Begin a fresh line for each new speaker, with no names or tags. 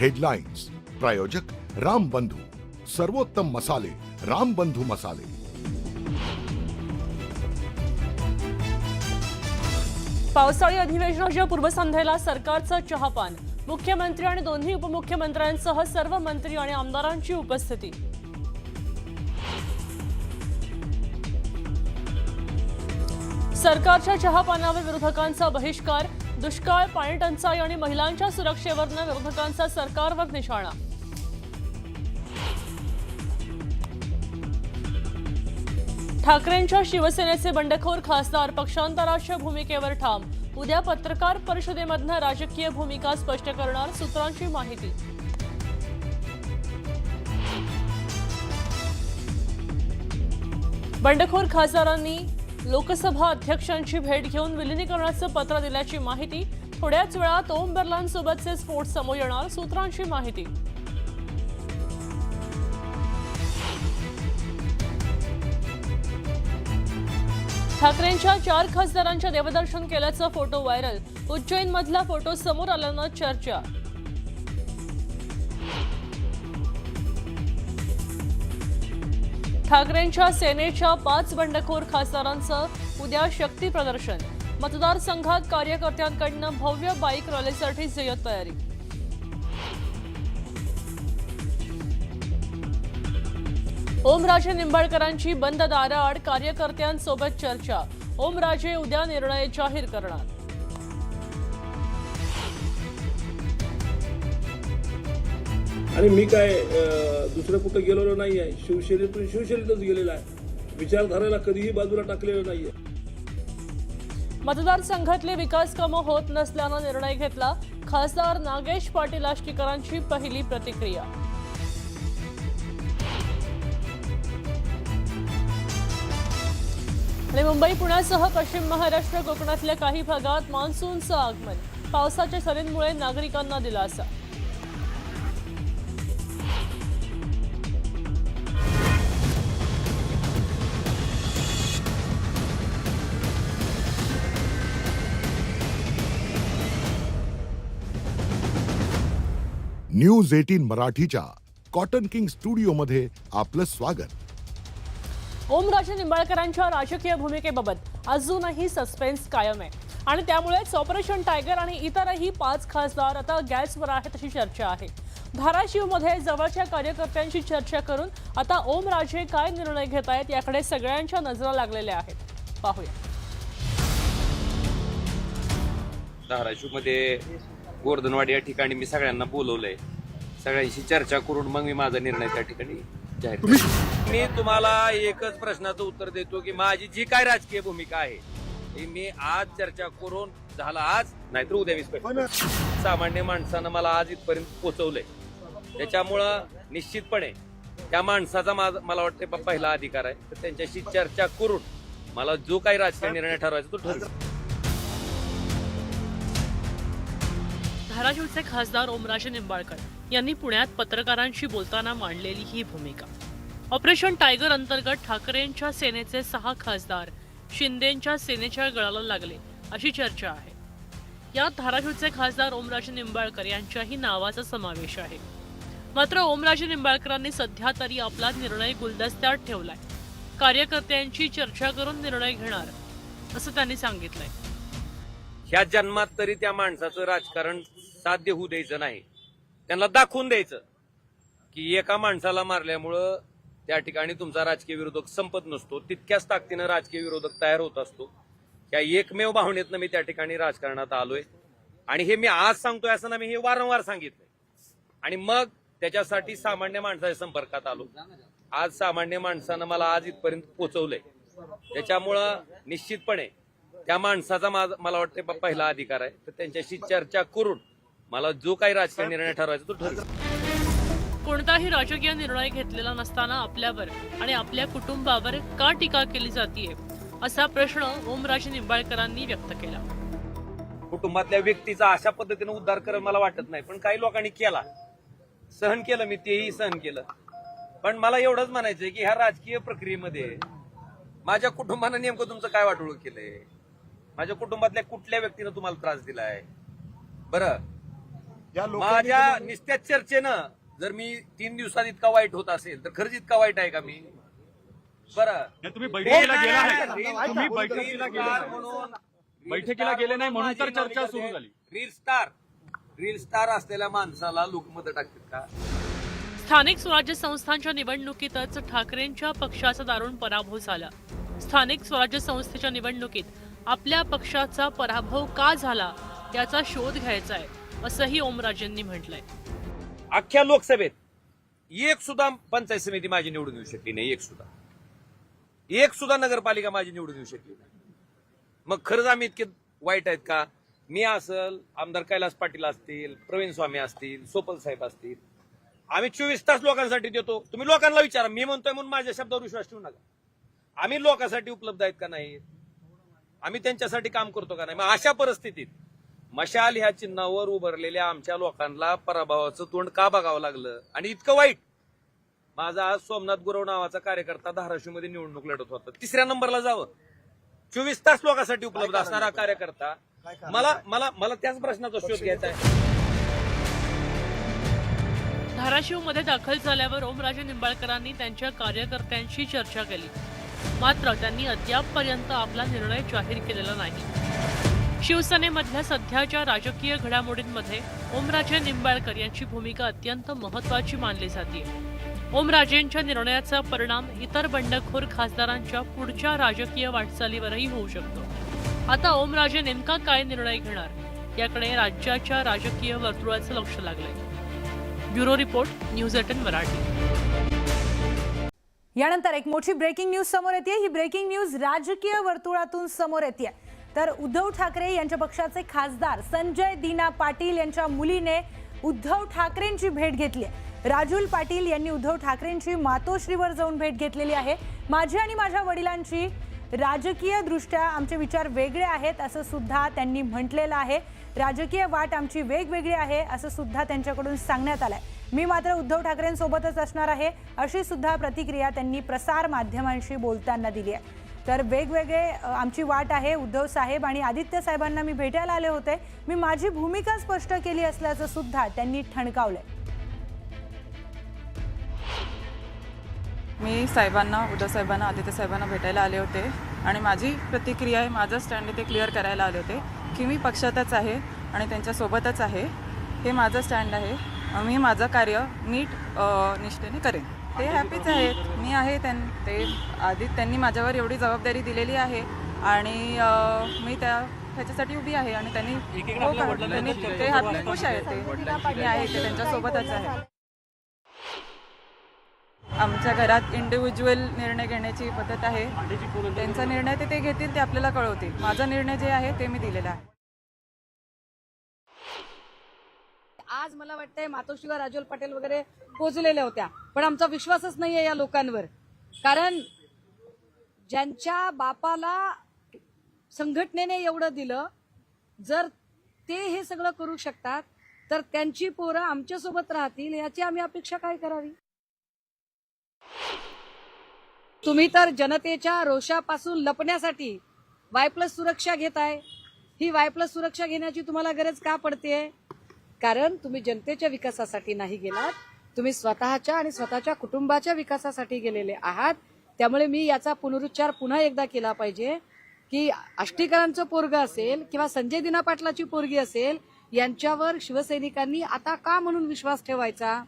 Headlines प्रायोजक राम बंधू, सर्वोत्तम मसाले राम बंधू मसाले।
पावसाळी अधिवेशनाच्या पूर्वसंध्येला सरकारचं चहापान, मुख्यमंत्री आणि दोन्ही उपमुख्यमंत्र्यांसह सर्व मंत्री आणि आमदारांची उपस्थिती। सरकारच्या चहापानावर विरोधकांचा बहिष्कार, दुष्काळ, पाणी टंचाई आणि महिलांच्या सुरक्षेवरनं विरोधकांचा सरकारवर निशाणा। ठाकरेंच्या शिवसेनेचे बंडखोर खासदार पक्षांतराच्या भूमिकेवर ठाम, उद्या पत्रकार परिषदेमधनं राजकीय भूमिका स्पष्ट करणार, सूत्रांची माहिती। बंडखोर खासदारांनी लोकसभा अध्यक्षांची भेट घेऊन विलिनीकरणाचं पत्र दिल्याची माहिती। थोड्याच वेळात ओम बिर्लांसोबतचे स्फोट समोर येणार, सूत्रांची माहिती। ठाकरेंच्या 4 खासदारांच्या देवदर्शन केल्याचा फोटो व्हायरल, उज्जैनमधला फोटो समोर आल्यानं चर्चा। ठाकरेंच्या सेनेच्या 5 बंडखोर खासदारांचं उद्या शक्ती प्रदर्शन, मतदारसंघात कार्यकर्त्यांकडनं भव्य बाईक रॅलीसाठी जय्यत तयारी। ओमराजे निंबाळकरांची बंद दाराआड कार्यकर्त्यांसोबत चर्चा, ओमराजे उद्या निर्णय जाहीर करणार।
आणि मी काय दुसरं कुठं गेलेलो नाही आहे, शिवसेनेतून शिवसेनेतच गेलेला आहे, विचारधारेला कधीही बाजूला टाकलेलं नाहीये।
मतदारसंघातले विकास कामं होत नसल्यानं निर्णय घेतला, खासदार नागेश पाटील आष्टीकरांची पहिली प्रतिक्रिया। आणि मुंबई, पुण्यासह पश्चिम महाराष्ट्र, कोकणातल्या काही भागात मान्सूनचं आगमन, पावसाच्या सरींमुळे नागरिकांना दिलासा।
न्यूज 18 मराठीच्या कॉटन किंग स्टुडिओमध्ये आपलं स्वागत।
ओमराजे निंबाळकरांच्या राजकीय भूमिकेबाबत अजूनही सस्पेन्स कायम आहे आणि त्यामुळेच ऑपरेशन टायगर आणि इतरही 5 खासदार आता गॅसवर आहेत अशी चर्चा आहे। धाराशिवमध्ये जवळच्या कार्यकर्त्यांशी चर्चा करून आता ओमराजे काय निर्णय घेत आहेत याकडे सगळ्यांच्या नजरा लागलेल्या आहेत, पाहूया।
धाराशिवमध्ये गोर्धनवाडी या ठिकाणी मी सगळ्यांना बोलवलंय, सगळ्यांशी चर्चा करून मग मी माझा निर्णय त्या ठिकाणी जाहीर करेन। मी तुम्हाला एकच प्रश्नाचं उत्तर देतो की माझी जी काय राजकीय भूमिका आहे ती मी आज चर्चा करून झाला, आज नाहीतर उद्या विस्फोट। सामान्य माणसानं मला आज इथपर्यंत पोहोचवलंय, त्याच्यामुळं निश्चितपणे त्या माणसाचा मला वाटतं पहिला अधिकार आहे, तर त्यांच्याशी चर्चा करून मला जो काही राजकीय निर्णय ठरवायचा तो ठरवेल।
धाराशिवचे खासदार ओमराजे निंबाळकर यांनी पुण्यात पत्रकारांशी बोलताना मांडलेली ही भूमिका। ऑपरेशन टायगर अंतर्गत ठाकरेंच्या सेनेचे 6 खासदार शिंदेंच्या सेनेच्या गळाला लागले अशी चर्चा आहे। यात धाराशिवचे खासदार ओमराजे निंबाळकर यांच्याही नावाचा समावेश आहे। मात्र ओमराजे निंबाळकरांनी सध्या तरी आपला निर्णय गुलदस्त्यात ठेवलाय, कार्यकर्त्यांची चर्चा करून निर्णय घेणार असं त्यांनी सांगितलंय।
ह्या जन्मात तरी त्या माणसाचं राजकारण साध्य होऊ द्यायचं नाही, त्यांना दाखवून द्यायचं की एका माणसाला मारल्यामुळं त्या ठिकाणी तुमचा राजकीय विरोधक संपत नसतो, तितक्याच ताकदीनं राजकीय विरोधक तयार होत असतो। या एकमेव भावनेतनं मी त्या ठिकाणी राजकारणात आलोय आणि हे मी आज सांगतोय असं ना, मी हे वारंवार सांगितलंय आणि मग त्याच्यासाठी सामान्य माणसाच्या संपर्कात आलो। आज सामान्य माणसानं मला आज इथपर्यंत पोहोचवलंय, त्याच्यामुळं निश्चितपणे त्या माणसाचा मला वाटतं पहिला अधिकार आहे, तर त्यांच्याशी चर्चा करून मला जो काही राजकीय निर्णय ठरवायचा तो ठरवेल।
कोणताही राजकीय निर्णय घेतलेला नसताना आपल्यावर आणि आपल्या कुटुंबावर का टीका केली जातीये असा प्रश्न ओमराजे निंबाळकरांनी व्यक्त केला।
कुटुंबातल्या व्यक्तीचा अशा पद्धतीने उद्धार करेल मला वाटत नाही, पण काही लोकांनी केला, सहन केलं, मी तेही सहन केलं। पण मला एवढंच म्हणायचंय की ह्या राजकीय प्रक्रियेमध्ये माझ्या कुटुंबानं नेमकं तुमचं काय वाटोळं केलंय, माझ्या कुटुंबातल्या कुठल्या व्यक्तीनं तुम्हाला त्रास दिलाय, बरं
या लोकांनी
माझ्या
तुम्हाला-
निस्त्या चर्चेनं जर मी 3 दिवसात इतका वाईट होत असेल तर खरंच इतका वाईट आहे का मी? बरं,
नाही, तुम्ही बैठकीला गेला आहे का?
नाही,
तुम्ही
नाही,
बैठकीला
रील
गेले
स्टार
नाही.
म्हणून-
बैठकीला गेले नाही म्हणून तर चर्चा सुरू झाली.
रील स्टार असलेल्या माणसाला लोक मत टाकतात का?
स्थानिक स्वराज्य संस्थांच्या निवडणुकीतच ठाकरेंच्या पक्षाचा दारुण पराभव झाला. स्थानिक स्वराज्य संस्थेच्या निवडणुकीत आपल्या पक्षाचा पराभव का झाला याचा शोध घ्यायचा आहे, असंही ओमराजेंनी म्हटलंय.
अख्ख्या लोकसभेत एक सुद्धा पंचायत समिती माझी निवडून येऊ शकली नाही. एक सुद्धा नगरपालिका माझी निवडून येऊ शकली नाही. मग खरंच आम्ही इतके वाईट आहेत का? मी असल, आमदार कैलास पाटील असतील, प्रवीण स्वामी असतील, सोपल साहेब असतील, आम्ही 24 तास लोकांसाठी देतो. तुम्ही लोकांना विचारा, मी म्हणतोय म्हणून माझ्या शब्दावर विश्वास ठेवू नका. आम्ही लोकांसाठी उपलब्ध आहेत का नाहीत? आम्ही त्यांच्यासाठी काम करतो का नाही? मग अशा परिस्थितीत मशाल ह्या चिन्हावर उभारलेल्या आमच्या लोकांना पराभवाचं तोंड का बघावं लागलं? आणि इतकं वाईट, माझा आज सोमनाथ गुरव नावाचा कार्यकर्ता धाराशिवमध्ये निवडणूक लढत होता. 3ऱ्या नंबरला जावं, 24 तास लोकांसाठी उपलब्ध असणारा कार्यकर्ता, मला त्याच प्रश्नाचा शोध घ्यायचा आहे.
धाराशिवमध्ये दाखल झाल्यावर ओमराजे निंबाळकरांनी त्यांच्या कार्यकर्त्यांशी चर्चा केली. मात्र त्यांनी अद्यापपर्यंत आपला निर्णय जाहीर केलेला नाही. शिवसेनेमधल्या सध्याच्या राजकीय घडामोडींमध्ये ओमराजे निंबाळकर यांची भूमिका अत्यंत महत्त्वाची मानली जाते. ओमराजेंच्या निर्णयाचा परिणाम इतर बंडखोर खासदारांच्या पुढच्या राजकीय वाटचालीवरही होऊ शकतो. आता ओमराजे नेमका काय निर्णय घेणार याकडे राज्याच्या राजकीय वर्तुळाचं लक्ष लागलंय. Bureau report, news 18 Marathi.
यानंतर एक मोठी ब्रेकिंग न्यूज समोर येते. ही ब्रेकिंग न्यूज राजकीय वर्तुळातून समोर येते. तर उद्धव ठाकरे यांच्या पक्षाचे खासदार संजय दीना पाटील यांच्या मुलीने उद्धव ठाकरेंची भेट घेतली. राजुल पाटील यांनी उद्धव ठाकरेंची मातोश्रीवर जाऊन भेट घेतलेली आहे. माझी आणि माझ्या वडिलांची राजकीय दृष्ट्या आमचे विचार वेगळे आहेत असं सुद्धा त्यांनी म्हटलेलं आहे. राजकीय वाट आमची वेगवेगळी आहे असं सुद्धा त्यांच्याकडून सांगण्यात आलंय. मी मात्र उद्धव ठाकरेंसोबतच असणार आहे अशी सुद्धा प्रतिक्रिया त्यांनी प्रसार माध्यमांशी बोलताना दिली आहे. तर वेगवेगळे आमची वाट आहे. उद्धव साहेब आणि आदित्य साहेबांना मी भेटायला आले होते. मी माझी भूमिका स्पष्ट केली असल्याचं सुद्धा त्यांनी ठणकावलंय.
मी उद्धव साहेबांना, आदित्य साहेबांना भेटायला आले होते आणि माझी प्रतिक्रिया आहे, माझं स्टँड ते क्लिअर करायला आले होते की मी पक्षातच आहे आणि त्यांच्यासोबतच आहे. हे माझं स्टँड आहे. मी माझं कार्य नीट निष्ठेने करेन. ते हॅपीच आहेत, मी आहे. त्यांनी माझ्यावर एवढी जबाबदारी दिलेली आहे आणि मी ह्याच्यासाठी उभी आहे आणि त्यांनी ते हॅपी खुश आहेत. मी आहे ते त्यांच्यासोबतच आहे. आमच्या घरात इंडिव्हिज्युअल निर्णय घेण्याची पद्धत आहे. त्यांचा निर्णय ते घेतील, ते आपल्याला कळवतील. माझा निर्णय जे आहे ते मी दिलेला आहे.
आज मला वाटतंय मातोश्रीवर राजुल पाटील वगैरे पोहोचलेल्या होत्या, पण आमचा विश्वासच नाहीये या लोकांवर. कारण ज्यांच्या बापाला संघटनेने एवढं दिलं, जर ते हे सगळं करू शकतात तर त्यांची पोरं आमच्यासोबत राहतील याची आम्ही अपेक्षा काय करावी? तुम्ही तर जनतेच्या रोषापासून लपण्यासाठी Y+ सुरक्षा घेताय. ही Y+ सुरक्षा घेण्याची तुम्हाला गरज का पडते? कारण तुम्ही जनतेच्या विकासासाठी नाही गेलात, तुम्ही स्वतःच्या आणि स्वतःच्या कुटुंबाच्या विकासासाठी गेलेले आहात. त्यामुळे मी याचा पुनरुच्चार पुन्हा एकदा केला पाहिजे की आष्टीकरांचं पोरगं असेल किंवा संजय दीना पाटलाची पोरगी असेल, यांच्यावर शिवसैनिकांनी आता का म्हणून विश्वास ठेवायचा?